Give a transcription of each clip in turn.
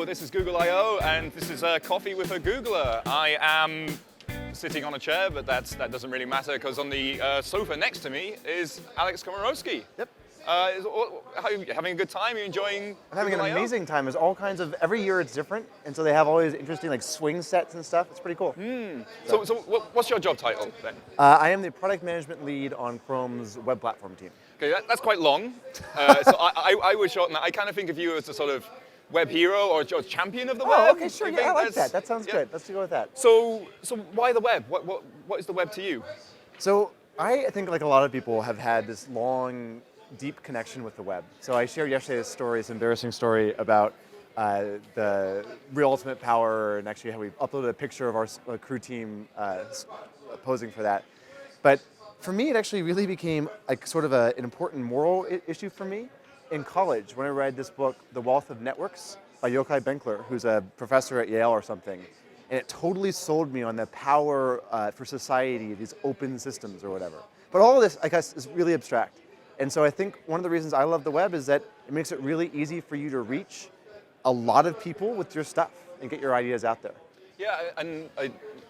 Hello, this is Google I.O. and this is Coffee with a Googler. I am sitting on a chair, but that doesn't really matter because on the sofa next to me is Alex Komoroske. Yep. How are you having a good time? Are you enjoying I'm having Google an I/O? amazing time. There's all kinds of, every year it's different, and so they have all these interesting like swing sets and stuff. It's pretty cool. So what's your job title then? I am the product management lead on Chrome's web platform team. Okay, that's quite long. So I would shorten that. I kind of think of you as a sort of web hero or champion of the web. Oh, okay, sure. Yeah, I like that. That sounds good. Let's go with that. So why the web? What is the web to you? So I think like a lot of people have had this long, deep connection with the web. So I shared yesterday this story, this embarrassing story about the real ultimate power, and actually how we uploaded a picture of our crew team posing for that. But for me, it actually really became like sort of an important moral issue for me in college when I read this book, The Wealth of Networks by Yochai Benkler, who's a professor at Yale or something. And it totally sold me on the power for society, these open systems or whatever. But all of this, I guess, is really abstract. And so I think one of the reasons I love the web is that it makes it really easy for you to reach a lot of people with your stuff and get your ideas out there. Yeah, and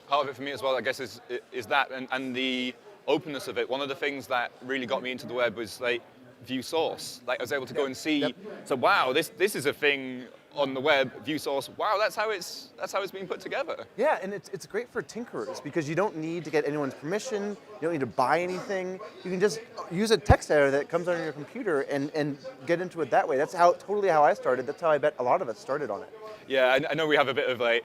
part of it for me as well, I guess, is that and the openness of it. One of the things that really got me into the web was like view source. Like I was able to go and see. So wow, this is a thing on the web. View source. Wow, that's how it's being put together. Yeah, and it's great for tinkerers because you don't need to get anyone's permission. You don't need to buy anything. You can just use a text editor that comes on your computer and get into it that way. That's totally how I started. That's how I bet a lot of us started on it. Yeah, I know we have a bit of like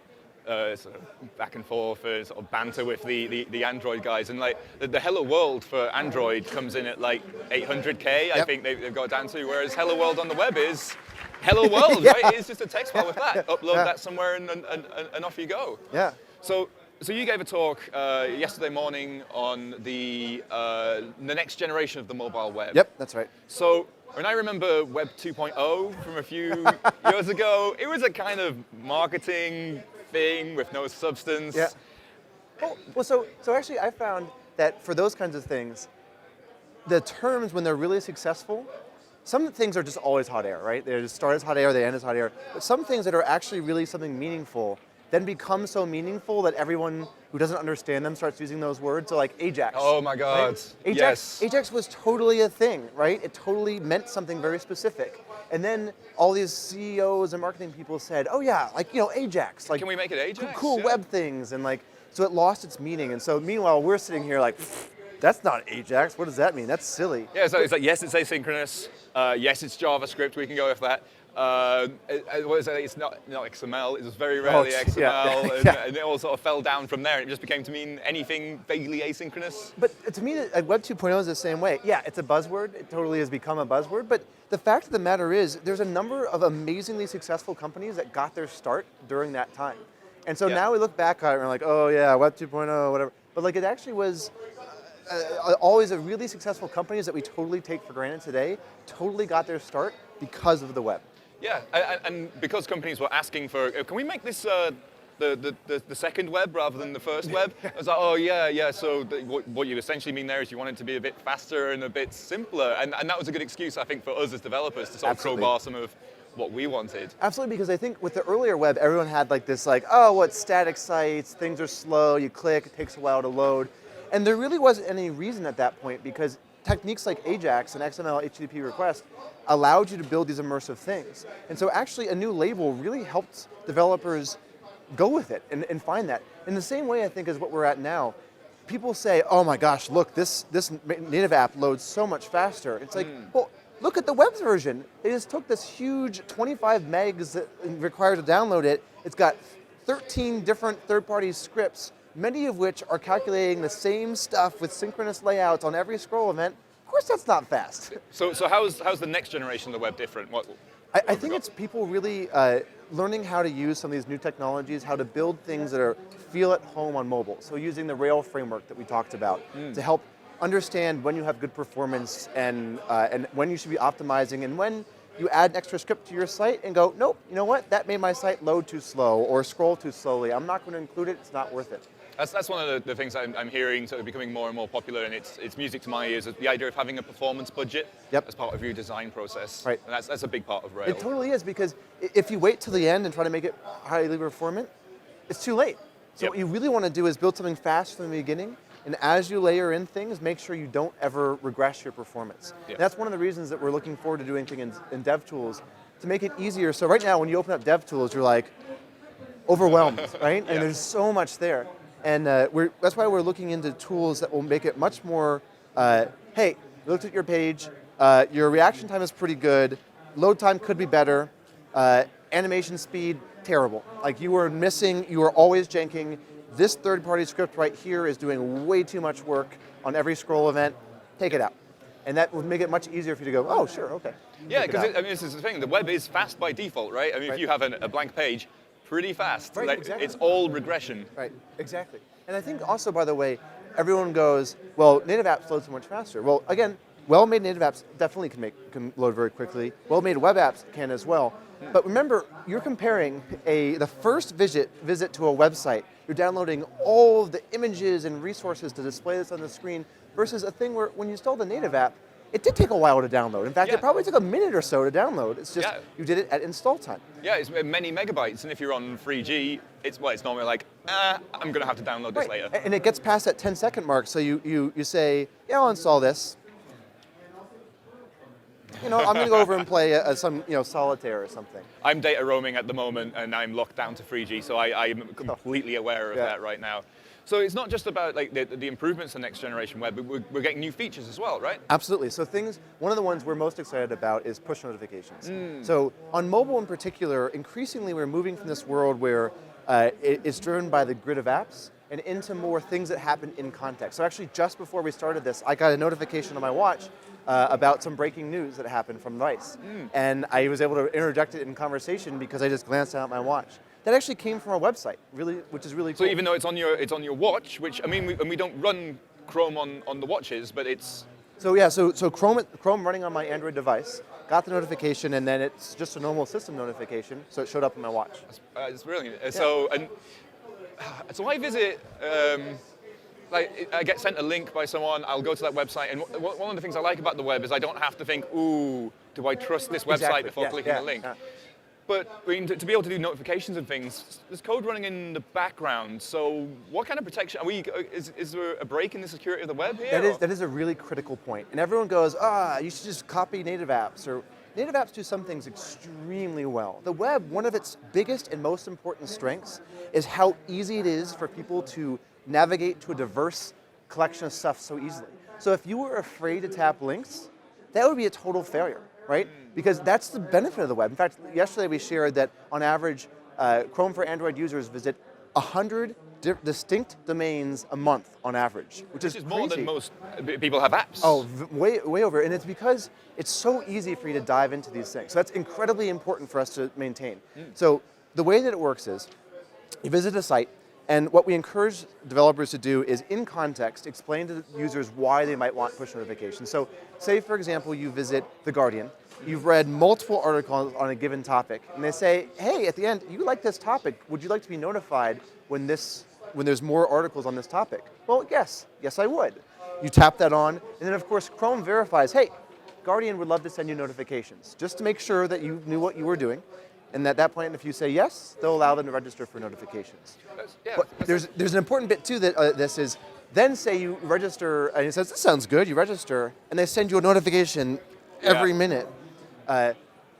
sort of back and forth, sort of banter with the Android guys, and like the Hello World for Android comes in at like 800K. I think they've got it down to, whereas Hello World on the web is Hello World, right? It's just a text file with that. Upload that somewhere and off you go. Yeah. So you gave a talk yesterday morning on the next generation of the mobile web. Yep, that's right. So when I remember Web 2.0 from a few years ago, it was a kind of marketing thing with no substance. Yeah. Well, so actually I found that for those kinds of things, the terms when they're really successful, some things are just always hot air, right? They just start as hot air, they end as hot air. But some things that are actually really something meaningful then become so meaningful that everyone who doesn't understand them starts using those words. So like Ajax. Oh my God. Right? Ajax was totally a thing, right? It totally meant something very specific. And then all these CEOs and marketing people said, oh yeah, like, you know, Ajax. Like, can we make it Ajax? Cool web things. And like, so it lost its meaning. And so meanwhile, we're sitting here like, that's not Ajax. What does that mean? That's silly. Yeah, so it's like, yes, it's asynchronous. Yes, it's JavaScript. We can go with that. What is it? It's not XML. It was very rarely XML, and it all sort of fell down from there. It just became to mean anything vaguely asynchronous. But to me, Web 2.0 is the same way. Yeah, it's a buzzword. It totally has become a buzzword. But the fact of the matter is, there's a number of amazingly successful companies that got their start during that time. And so now we look back at it and we're like, oh yeah, Web 2.0, whatever. But like, it actually was always a really successful companies that we totally take for granted today totally got their start because of the web. Yeah, and because companies were asking for, can we make this the second web rather than the first web? I was like, oh yeah. So what you essentially mean there is you want it to be a bit faster and a bit simpler, and that was a good excuse, I think, for us as developers to sort of crowbar some of what we wanted. Absolutely, because I think with the earlier web, everyone had like this like, oh, what static sites, things are slow, you click, it takes a while to load. And there really wasn't any reason at that point because techniques like Ajax and XML HTTP request allowed you to build these immersive things. And so actually a new label really helped developers go with it and find that. In the same way I think as what we're at now, people say, oh my gosh, look, this native app loads so much faster. It's like, well, look at the web's version. They just took this huge 25 megs that required to download it. It's got 13 different third-party scripts, many of which are calculating the same stuff with synchronous layouts on every scroll event. Of course that's not fast. So how's the next generation of the web different? I think it's people really learning how to use some of these new technologies, how to build things that feel at home on mobile. So using the Rail framework that we talked about to help understand when you have good performance and when you should be optimizing and when you add an extra script to your site and go, nope, you know what? That made my site load too slow or scroll too slowly. I'm not going to include it. It's not worth it. That's one of the things I'm hearing sort of becoming more and more popular, and it's music to my ears. The idea of having a performance budget as part of your design process. Right. And that's a big part of Rails. It totally is, because if you wait till the end and try to make it highly performant, it's too late. So what you really want to do is build something fast from the beginning, and as you layer in things, make sure you don't ever regress your performance. And that's one of the reasons that we're looking forward to doing things in DevTools to make it easier. So right now, when you open up DevTools, you're like overwhelmed, right? And there's so much there. And that's why we're looking into tools that will make it much more, hey, we looked at your page, your reaction time is pretty good, load time could be better, animation speed, terrible. Like you are always janking. This third-party script right here is doing way too much work on every scroll event, take it out. And that would make it much easier for you to go, oh, sure, okay. Yeah, because this is the thing, the web is fast by default, right? I mean, if you have a blank page, pretty fast. Right, like, exactly. It's all regression. Right, exactly. And I think also, by the way, everyone goes, well, native apps load so much faster. Well, again, well-made native apps definitely can load very quickly. Well-made web apps can as well. But remember, you're comparing the first visit to a website. You're downloading all of the images and resources to display this on the screen versus a thing where when you install the native app, it did take a while to download. In fact, it probably took a minute or so to download. It's just you did it at install time. Yeah, it's many megabytes, and if you're on 3G, it's normally like, I'm going to have to download this later. And it gets past that 10-second mark, so you say, yeah, I'll install this. I'm going to go over and play some solitaire or something. I'm data roaming at the moment, and I'm locked down to 3G, so I'm completely aware of that right now. So it's not just about like the improvements in next generation web, but we're getting new features as well, right? Absolutely. So one of the ones we're most excited about is push notifications. So on mobile in particular, increasingly we're moving from this world where it's driven by the grid of apps and into more things that happen in context. So actually just before we started this, I got a notification on my watch about some breaking news that happened from Vice. And I was able to interject it in conversation because I just glanced down at my watch. That actually came from our website, which is really cool. So even though it's on your watch, which I mean, we don't run Chrome on the watches, but it's so Chrome running on my Android device got the notification, and then it's just a normal system notification, so it showed up on my watch. It's brilliant. So I visit. I get sent a link by someone, I'll go to that website, and one of the things I like about the web is I don't have to think, ooh, do I trust this website before clicking the link? But I mean, to be able to do notifications and things, there's code running in the background. So what kind of protection? Is there a break in the security of the web here? That is a really critical point. And everyone goes, you should just copy native apps. Or native apps do some things extremely well. The web, one of its biggest and most important strengths is how easy it is for people to navigate to a diverse collection of stuff so easily. So if you were afraid to tap links, that would be a total failure, right? Because that's the benefit of the web. In fact, yesterday we shared that on average, Chrome for Android users visit 100 distinct domains a month on average, which is crazy. More than most people have apps. Oh, way over. And it's because it's so easy for you to dive into these things. So that's incredibly important for us to maintain. So the way that it works is you visit a site, and what we encourage developers to do is, in context, explain to users why they might want push notifications. So say, for example, you visit The Guardian. You've read multiple articles on a given topic, and they say, hey, at the end, you like this topic. Would you like to be notified when there's more articles on this topic? Well, yes, I would. You tap that on, and then, of course, Chrome verifies, hey, Guardian would love to send you notifications, just to make sure that you knew what you were doing. And at that point, if you say yes, they'll allow them to register for notifications. But there's an important bit too that this is, then say you register, and it says, this sounds good, you register, and they send you a notification every minute.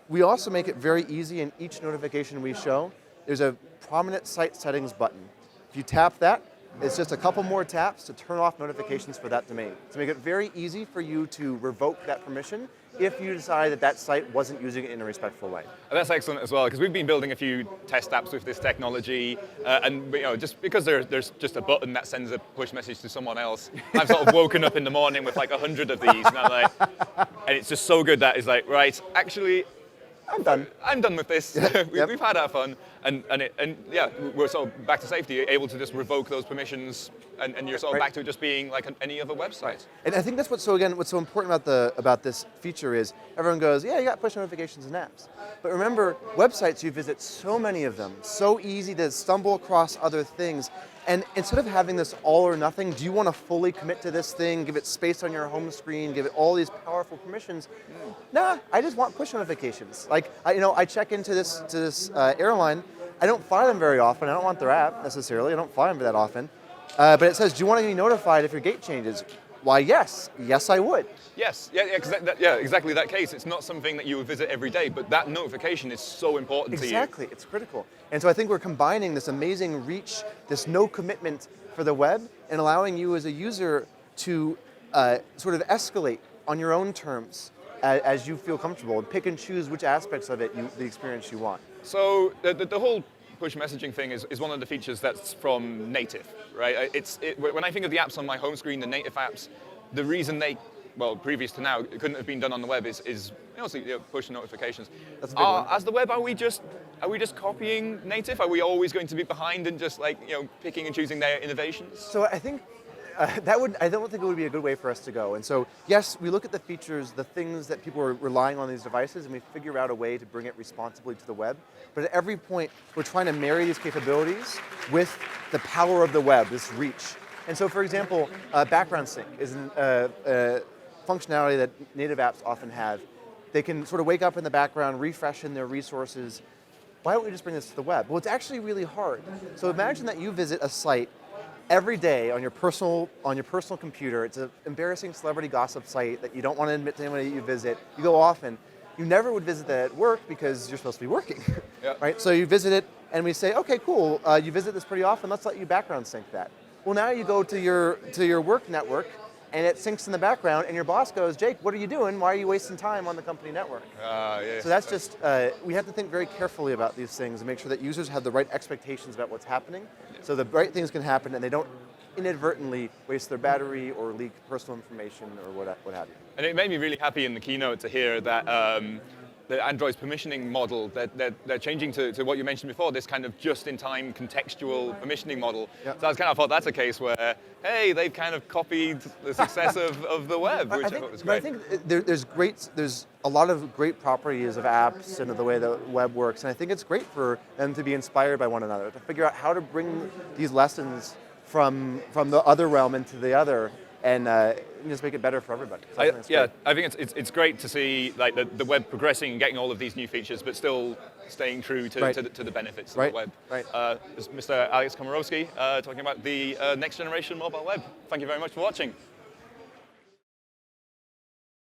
We also make it very easy in each notification we show. There's a prominent site settings button. If you tap that, it's just a couple more taps to turn off notifications for that domain. To make it very easy for you to revoke that permission if you decide that site wasn't using it in a respectful way. And that's excellent as well, because we've been building a few test apps with this technology, and just because there's just a button that sends a push message to someone else, I've sort of woken up in the morning with like 100 of these, and and it's just so good that it's like, right, actually, I'm done. I'm done with this. We've had our fun, and we're sort of back to safety, able to just revoke those permissions, and you're sort of back to it just being like any other website. And I think that's what's so important about this feature is everyone goes, yeah, you got push notifications and apps. But remember, websites, you visit so many of them, so easy to stumble across other things, And instead of having this all or nothing, do you want to fully commit to this thing, give it space on your home screen, give it all these powerful permissions? Nah, I just want push notifications. Like, I check into this airline. I don't fly them very often. I don't want their app necessarily. I don't fly them that often. But it says, do you want to be notified if your gate changes? Why, yes. Yes, I would. Yes, yeah, exactly that case. It's not something that you would visit every day, but that notification is so important to you. Exactly, it's critical. And so I think we're combining this amazing reach, this no commitment for the web, and allowing you as a user to sort of escalate on your own terms as you feel comfortable, and pick and choose which aspects of it, the experience you want. So the whole push messaging thing is one of the features that's from native, right? When I think of the apps on my home screen, the native apps, the reason previous to now, it couldn't have been done on the web is push notifications. That's a big one. As the web, are we just copying native? Are we always going to be behind and just picking and choosing their innovations? So I think I don't think it would be a good way for us to go. And so, yes, we look at the features, the things that people are relying on these devices, and we figure out a way to bring it responsibly to the web. But at every point, we're trying to marry these capabilities with the power of the web, this reach. And so, for example, background sync is a functionality that native apps often have. They can sort of wake up in the background, refresh in their resources. Why don't we just bring this to the web? Well, it's actually really hard. So imagine that you visit a site every day on your personal computer. It's an embarrassing celebrity gossip site that you don't want to admit to anybody that you visit. You go often. You never would visit that at work because you're supposed to be working, yeah. Right? So you visit it, and we say, okay, cool. You visit this pretty often. Let's let you background sync that. Well, now you go to your work network, and it syncs in the background, and your boss goes, Jake, what are you doing? Why are you wasting time on the company network? Yeah. So that's just, we have to think very carefully about these things and make sure that users have the right expectations about what's happening, so the right things can happen and they don't inadvertently waste their battery or leak personal information or what have you. And it made me really happy in the keynote to hear that the Android's permissioning model, they're changing to what you mentioned before, this kind of just-in-time contextual permissioning model. Yep. So I thought that's a case where, hey, they've kind of copied the success of the web, which I thought was great. But I think there's a lot of great properties of apps and of the way the web works, and I think it's great for them to be inspired by one another, to figure out how to bring these lessons from the other realm into the other, and just make it better for everybody. So I think it's great to see the web progressing and getting all of these new features, but still staying true to the benefits of the web. Right. This is Mr. Alex Komoroske talking about the next generation mobile web. Thank you very much for watching.